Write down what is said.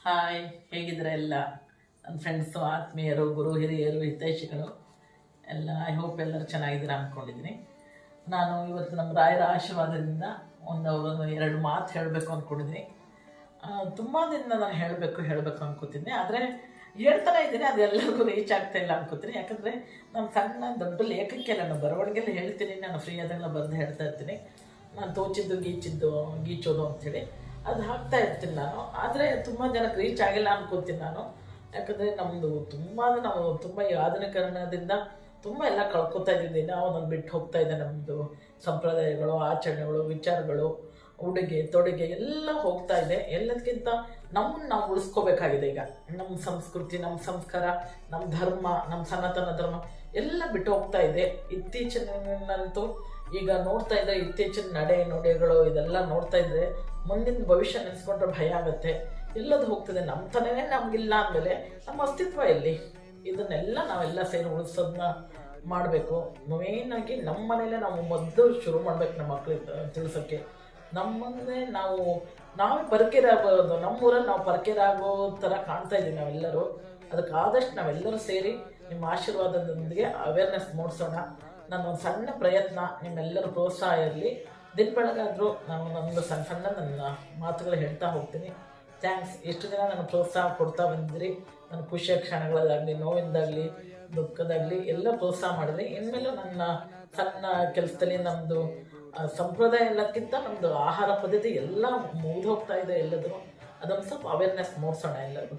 Hi, ಹೇಗಿದ್ರೆ ಎಲ್ಲ ನನ್ನ friends, ಆತ್ಮೀಯರು, ಗುರು ಹಿರಿಯರು, ಹಿತೈಷಿಗಳು ಎಲ್ಲ. ಐ ಹೋಪ್ ಎಲ್ಲರೂ ಚೆನ್ನಾಗಿದ್ದೀರಾ ಅಂದ್ಕೊಂಡಿದ್ದೀನಿ. ನಾನು ಇವತ್ತು ನಮ್ಮ ರಾಯರ ಆಶೀರ್ವಾದದಿಂದ ಒಂದು ಎರಡು ಮಾತು ಹೇಳಬೇಕು ಅಂದ್ಕೊಂಡಿದ್ದೀನಿ. ತುಂಬ ದಿನ ನಾನು ಹೇಳಬೇಕು ಅಂದ್ಕೋತೀನಿ. ಆದರೆ ಹೇಳ್ತಾನೆ ಇದ್ದೀನಿ, ಅದು ಎಲ್ಲರಿಗೂ ರೀಚ್ ಆಗ್ತಾ ಇಲ್ಲ ಅಂದ್ಕೋತೀನಿ. ಯಾಕಂದರೆ ನಾನು ಸಣ್ಣ ದೊಡ್ಡ ಲೇಖಕ್ಕೆಲ್ಲ ನಾನು ಬರವಣಿಗೆಲ್ಲ ಹೇಳ್ತೀನಿ, ನಾನು ಫ್ರೀ ಆದಾಗೆಲ್ಲ ಬರೆದು ಹೇಳ್ತಾ ಇರ್ತೀನಿ. ನಾನು ತೋಚಿದ್ದು ಗೀಚೋದು ಅಂಥೇಳಿ ಅದು ಹಾಕ್ತಾ ಇರ್ತೀನಿ ನಾನು. ಆದರೆ ತುಂಬ ಜನಕ್ಕೆ ರೀಚ್ ಆಗಿಲ್ಲ ಅನ್ಕೋತೀನಿ ನಾನು. ಯಾಕಂದರೆ ನಾವು ತುಂಬ ಈ ಆಧುನೀಕರಣದಿಂದ ತುಂಬ ಎಲ್ಲ ಕಳ್ಕೊತಾ ಇದ್ದೀವಿ. ನಾವು ಅದನ್ನು ಬಿಟ್ಟು ಹೋಗ್ತಾ ಇದೆ. ನಮ್ಮದು ಸಂಪ್ರದಾಯಗಳು, ಆಚರಣೆಗಳು, ವಿಚಾರಗಳು, ಉಡುಗೆ ತೊಡುಗೆ ಎಲ್ಲ ಹೋಗ್ತಾ ಇದೆ. ಎಲ್ಲದಕ್ಕಿಂತ ನಮ್ಮನ್ನು ನಾವು ಉಳಿಸ್ಕೋಬೇಕಾಗಿದೆ. ಈಗ ನಮ್ಮ ಸಂಸ್ಕೃತಿ, ನಮ್ಮ ಸಂಸ್ಕಾರ, ನಮ್ಮ ಧರ್ಮ, ನಮ್ಮ ಸನಾತನ ಧರ್ಮ ಎಲ್ಲ ಬಿಟ್ಟು ಹೋಗ್ತಾ ಇದೆ. ಇತ್ತೀಚಿನಂತೂ ಈಗ ನೋಡ್ತಾ ಇದ್ದರೆ ಇತ್ತೀಚಿನ ನುಡಿಗಳು ಇದೆಲ್ಲ ನೋಡ್ತಾ ಇದ್ದರೆ ಮುಂದಿನ ಭವಿಷ್ಯ ನೆನೆಸ್ಕೊಂಡ್ರೆ ಭಯ ಆಗುತ್ತೆ. ಎಲ್ಲದು ಹೋಗ್ತದೆ. ನಮ್ಮ ತನನೇ ನಮಗಿಲ್ಲ ಅಂದಮೇಲೆ ನಮ್ಮ ಅಸ್ತಿತ್ವ ಎಲ್ಲಿ? ಇದನ್ನೆಲ್ಲ ನಾವೆಲ್ಲ ಸೇರಿ ಉಳಿಸೋದನ್ನ ಮಾಡಬೇಕು. ಮೇಯ್ನಾಗಿ ನಮ್ಮ ಮನೇಲೆ ನಾವು ಮೊದಲು ಶುರು ಮಾಡ್ಬೇಕು ನಮ್ಮ ಮಕ್ಕಳಿಗೆ ತಿಳಿಸೋಕ್ಕೆ. ನಮ್ಮನ್ನೇ ನಾವೇ ಪರಕೀರಾಗೋದು. ನಮ್ಮೂರಲ್ಲಿ ನಾವು ಪರಕೀರಾಗೋ ಥರ ಕಾಣ್ತಾ ಇದ್ದೀವಿ ನಾವೆಲ್ಲರೂ. ಅದಕ್ಕೆ ಆದಷ್ಟು ನಾವೆಲ್ಲರೂ ಸೇರಿ ನಿಮ್ಮ ಆಶೀರ್ವಾದದೊಂದಿಗೆ ಅವೇರ್ನೆಸ್ ಮೂಡಿಸೋಣ. ನನ್ನೊಂದು ಸಣ್ಣ ಪ್ರಯತ್ನ, ನಿಮ್ಮೆಲ್ಲರೂ ಪ್ರೋತ್ಸಾಹ ಇರಲಿ. ದಿನ ಬೆಳಗಾದರೂ ನಾನು ನನ್ನ ಮಾತುಗಳು ಹೇಳ್ತಾ ಹೋಗ್ತೀನಿ. ಥ್ಯಾಂಕ್ಸ್. ಎಷ್ಟು ದಿನ ನಾನು ಪ್ರೋತ್ಸಾಹ ಕೊಡ್ತಾ ಬಂದಿರಿ. ನನ್ನ ಖುಷಿಯ ಕ್ಷಣಗಳಾಗಲಿ, ನೋವಿಂದಾಗಲಿ, ದುಃಖದಾಗಲಿ ಎಲ್ಲ ಪ್ರೋತ್ಸಾಹ ಮಾಡಿದ್ರಿ. ಇನ್ಮೇಲೂ ನನ್ನ ಸಣ್ಣ ಕೆಲಸದಲ್ಲಿ ನಮ್ಮದು ಸಂಪ್ರದಾಯ ಎಲ್ಲಕ್ಕಿಂತ ನಮ್ಮದು ಆಹಾರ ಪದ್ಧತಿ ಎಲ್ಲ ಮುಗಿದು ಹೋಗ್ತಾ ಇದೆ ಎಲ್ಲದೂ. ಅದೊಂದು ಸ್ವಲ್ಪ ಅವೇರ್ನೆಸ್ ಮೂಡಿಸೋಣ ಎಲ್ಲರಿಗೂ.